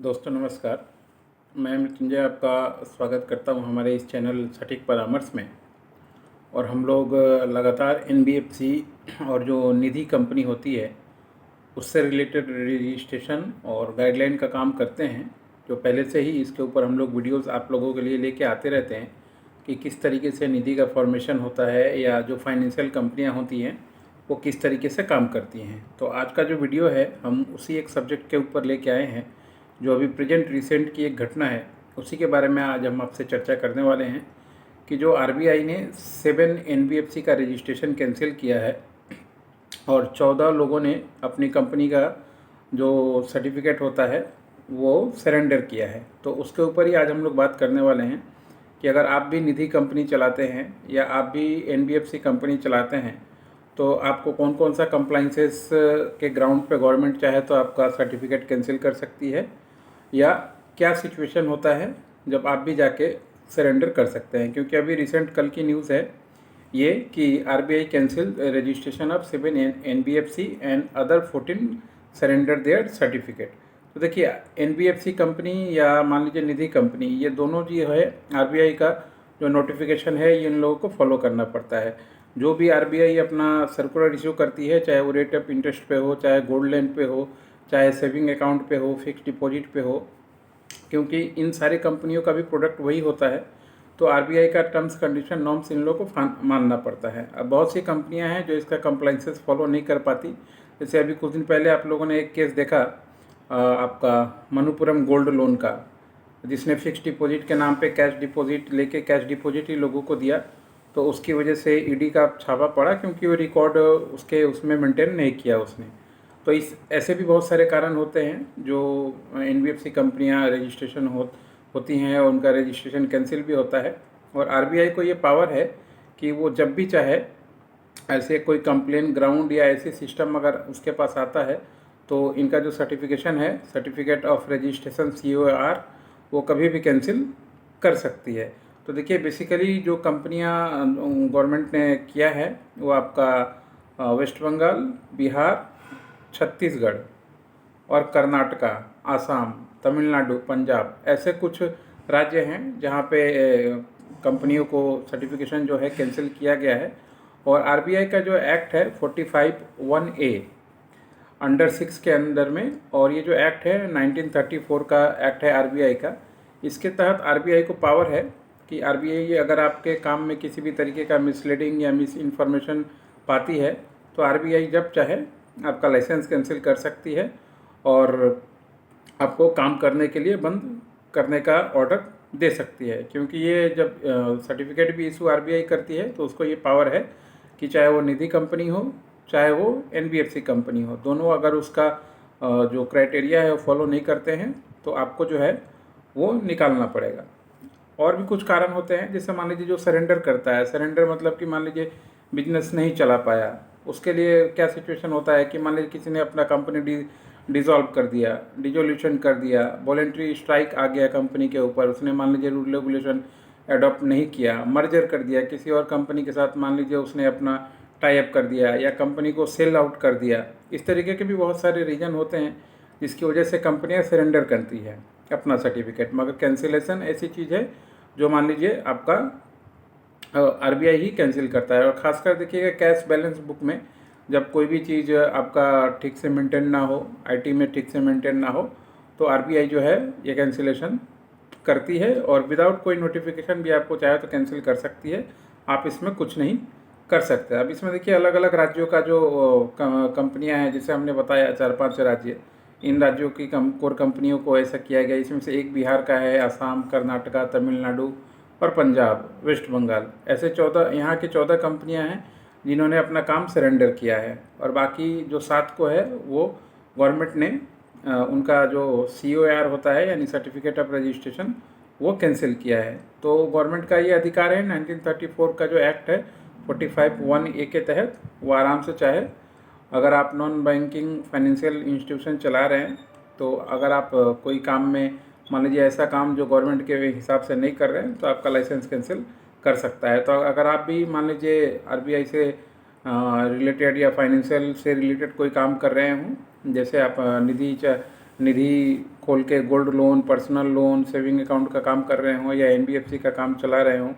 दोस्तों नमस्कार। मैं मृत्युंजय आपका स्वागत करता हूं हमारे इस चैनल सटीक परामर्श में। और हम लोग लगातार एनबीएफसी और जो निधि कंपनी होती है उससे रिलेटेड रजिस्ट्रेशन और गाइडलाइन का काम करते हैं। जो पहले से ही इसके ऊपर हम लोग वीडियोस आप लोगों के लिए लेके आते रहते हैं कि किस तरीके से निधि का फॉर्मेशन होता है या जो फाइनेंशियल कंपनियां होती हैं वो किस तरीके से काम करती हैं। तो आज का जो वीडियो है हम उसी एक सब्जेक्ट के ऊपर लेके आए हैं जो अभी प्रेजेंट रिसेंट की एक घटना है, उसी के बारे में आज हम आपसे चर्चा करने वाले हैं कि जो आरबीआई ने 7 एनबीएफसी का रजिस्ट्रेशन कैंसिल किया है और 14 लोगों ने अपनी कंपनी का जो सर्टिफिकेट होता है वो सरेंडर किया है। तो उसके ऊपर ही आज हम लोग बात करने वाले हैं कि अगर आप भी निधि कंपनी चलाते हैं या आप भी एनबीएफसी कंपनी चलाते हैं तो आपको कौन कौन सा कंप्लाइंसेस के ग्राउंड पे गवर्नमेंट चाहे तो आपका सर्टिफिकेट कैंसिल कर सकती है, या क्या सिचुएशन होता है जब आप भी जाके सरेंडर कर सकते हैं। क्योंकि अभी रिसेंट कल की न्यूज़ है ये कि RBI cancel registration of 7 NBFC and other 14 surrender their certificate. तो देखिए एनबीएफसी कंपनी या मान लीजिए निधि कंपनी, ये दोनों जो है आरबीआई का जो नोटिफिकेशन है ये इन लोगों को फॉलो करना पड़ता है। जो भी आरबीआई अपना सर्कुलर इशू करती है, चाहे वो रेट ऑफ इंटरेस्ट पे हो, चाहे गोल्ड लोन पे हो, चाहे सेविंग अकाउंट पे हो, फिक्स डिपॉजिट पे हो, क्योंकि इन सारी कंपनियों का भी प्रोडक्ट वही होता है, तो आरबीआई का टर्म्स कंडीशन नॉर्म्स इन लोगों को मानना पड़ता है। अब बहुत सी कंपनियां हैं जो इसका कंप्लाइंसेस फॉलो नहीं कर पाती। जैसे अभी कुछ दिन पहले आप लोगों ने एक केस देखा आपका मनुपुरम गोल्ड लोन का, जिसने फिक्स डिपॉजिट के नाम पे कैश डिपॉजिट लेके कैश डिपॉजिट ही लोगों को दिया, तो उसकी वजह से ईडी का छापा पड़ा क्योंकि वो रिकॉर्ड उसके उसमें मेंटेन नहीं किया उसने। तो इस ऐसे भी बहुत सारे कारण होते हैं जो एनबीएफसी कंपनियां रजिस्ट्रेशन होती हैं और उनका रजिस्ट्रेशन कैंसिल भी होता है। और आरबीआई को ये पावर है कि वो जब भी चाहे ऐसे कोई कंप्लेन ग्राउंड या ऐसे सिस्टम अगर उसके पास आता है तो इनका जो सर्टिफिकेशन है, सर्टिफिकेट ऑफ रजिस्ट्रेशन COR, वो कभी भी कैंसिल कर सकती है। तो देखिए बेसिकली जो कंपनियां गवर्नमेंट ने किया है वो आपका वेस्ट बंगाल, बिहार, छत्तीसगढ़ और कर्नाटका, आसाम, तमिलनाडु, पंजाब, ऐसे कुछ राज्य हैं जहां पे कंपनियों को सर्टिफिकेशन जो है कैंसिल किया गया है। और आरबीआई का जो एक्ट है 45(1)(a) अंडर 6 के अंदर में, और ये जो एक्ट है 1934 का एक्ट है आरबीआई का, इसके तहत आरबीआई को पावर है कि आरबीआई अगर आपके काम में किसी भी तरीके का मिसलीडिंग या मिस इन्फॉर्मेशन पाती है तो आरबीआई जब चाहे आपका लाइसेंस कैंसिल कर सकती है और आपको काम करने के लिए बंद करने का ऑर्डर दे सकती है। क्योंकि ये जब सर्टिफिकेट भी इशू आरबीआई करती है तो उसको ये पावर है कि चाहे वो निधि कंपनी हो चाहे वो एनबीएफसी कंपनी हो, दोनों अगर उसका जो क्राइटेरिया है वो फॉलो नहीं करते हैं तो आपको जो है वो निकालना पड़ेगा। और भी कुछ कारण होते हैं, जैसे मान लीजिए जो सरेंडर करता है, सरेंडर मतलब कि मान लीजिए बिजनेस नहीं चला पाया, उसके लिए क्या सिचुएशन होता है कि मान लीजिए किसी ने अपना कंपनी डिसॉल्व कर दिया, डिजोल्यूशन कर दिया, वॉलेंट्री स्ट्राइक आ गया कंपनी के ऊपर, उसने मान लीजिए रूल रेगुलेशन अडॉप्ट नहीं किया, मर्जर कर दिया किसी और कंपनी के साथ, मान लीजिए उसने अपना टाई अप कर दिया या कंपनी को सेल आउट कर दिया। इस तरीके के भी बहुत सारे रीजन होते हैं जिसकी वजह से कंपनियां सरेंडर करती है अपना सर्टिफिकेट। मगर कैंसिलेशन ऐसी चीज़ है जो मान लीजिए आपका आरबीआई ही कैंसिल करता है। और ख़ासकर देखिएगा कैश बैलेंस बुक में जब कोई भी चीज़ आपका ठीक से मेंटेन ना हो, आईटी में ठीक से मेंटेन ना हो, तो आरबीआई जो है ये कैंसिलेशन करती है और विदाउट कोई नोटिफिकेशन भी आपको चाहे तो कैंसिल कर सकती है। आप इसमें कुछ नहीं कर सकते। अब इसमें देखिए अलग अलग राज्यों का जो कंपनियां हैं, जैसे हमने बताया 4-5 राज्य, इन राज्यों की कोर कंपनियों को ऐसा किया गया। इसमें से एक बिहार का है, असम, कर्नाटका, तमिलनाडु और पंजाब, वेस्ट बंगाल, ऐसे 14 यहाँ की 14 कंपनियां हैं जिन्होंने अपना काम सरेंडर किया है। और बाकी जो 7 को है वो गवर्नमेंट ने उनका जो COR होता है यानी सर्टिफिकेट ऑफ रजिस्ट्रेशन वो कैंसिल किया है। तो गवर्नमेंट का ये अधिकार है 1934 का जो एक्ट है 45(1)(a) के तहत, वो आराम से चाहे अगर आप नॉन बैंकिंग फाइनेंशियल इंस्टीट्यूशन चला रहे हैं तो अगर आप कोई काम में मान लीजिए ऐसा काम जो गवर्नमेंट के हिसाब से नहीं कर रहे हैं तो आपका लाइसेंस कैंसिल कर सकता है। तो अगर आप भी मान लीजिए आरबीआई से रिलेटेड या फाइनेंशियल से रिलेटेड कोई काम कर रहे हों, जैसे आप निधि खोल के gold loan, personal loan, saving account का काम कर रहे हों या एनबीएफसी का काम चला रहे हों,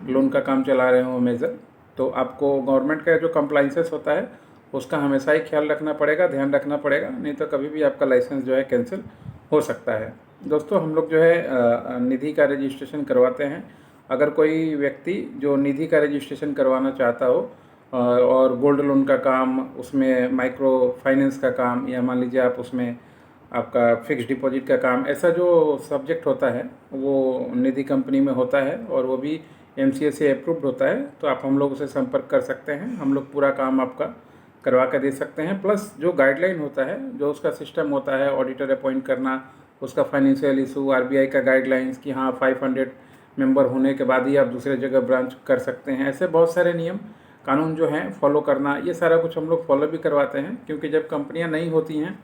लोन का काम चला रहे हों मेजर, तो आपको गवर्नमेंट का जो कंप्लाइंसेस होता है उसका हमेशा ही ख्याल रखना पड़ेगा, ध्यान रखना पड़ेगा, नहीं तो कभी भी आपका लाइसेंस जो है कैंसिल हो सकता है। दोस्तों, हम लोग जो है निधि का रजिस्ट्रेशन करवाते हैं। अगर कोई व्यक्ति जो निधि का रजिस्ट्रेशन करवाना चाहता हो और गोल्ड लोन का काम, उसमें माइक्रो फाइनेंस का काम, या मान लीजिए आप उसमें आपका फिक्स डिपॉजिट का काम, ऐसा जो सब्जेक्ट होता है वो निधि कंपनी में होता है और वो भी एमसीए से अप्रूव्ड होता है, तो आप हम लोग से संपर्क कर सकते हैं। हम लोग पूरा काम आपका करवा कर दे सकते हैं। प्लस जो गाइडलाइन होता है, जो उसका सिस्टम होता है, ऑडिटर अपॉइंट करना, उसका फाइनेंशियल इशू, आरबीआई का गाइडलाइंस कि हाँ 500 मेंबर होने के बाद ही आप दूसरे जगह ब्रांच कर सकते हैं, ऐसे बहुत सारे नियम कानून जो हैं फॉलो करना, ये सारा कुछ हम लोग फॉलो भी करवाते हैं। क्योंकि जब कंपनियां नहीं होती हैं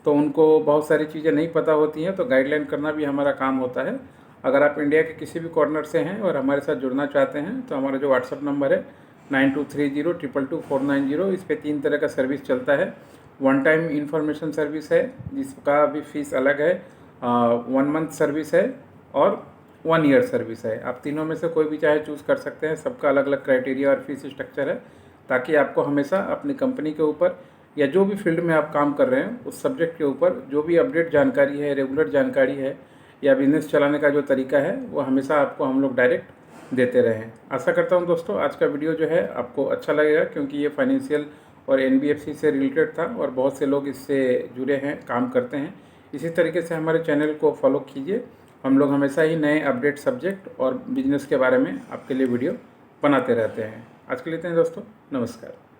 तो उनको बहुत सारी चीज़ें नहीं पता होती हैं, तो गाइडलाइन करना भी हमारा काम होता है। अगर आप इंडिया के किसी भी कॉर्नर से हैं और हमारे साथ जुड़ना चाहते हैं तो हमारा जो व्हाट्सअप नंबर है 9230222490, इस पर 3 तरह का सर्विस चलता है। वन टाइम इन्फॉर्मेशन सर्विस है जिसका भी फीस अलग है, 1 मंथ सर्विस है और 1 ईयर सर्विस है। आप तीनों में से कोई भी चाहे चूज़ कर सकते हैं, सबका अलग अलग क्राइटेरिया और फीस स्ट्रक्चर है, ताकि आपको हमेशा अपनी कंपनी के ऊपर या जो भी फील्ड में आप काम कर रहे हैं उस सब्जेक्ट के ऊपर जो भी अपडेट जानकारी है, रेगुलर जानकारी है या बिज़नेस चलाने का जो तरीका है, वो हमेशा आपको हम लोग डायरेक्ट देते रहें। आशा करता हूं दोस्तों आज का वीडियो जो है आपको अच्छा लगेगा, क्योंकि ये फाइनेंशियल और एनबीएफसी से रिलेटेड था और बहुत से लोग इससे जुड़े हैं, काम करते हैं। इसी तरीके से हमारे चैनल को फॉलो कीजिए। हम लोग हमेशा ही नए अपडेट सब्जेक्ट और बिजनेस के बारे में आपके लिए वीडियो बनाते रहते हैं। आज के लिए इतना ही दोस्तों, नमस्कार।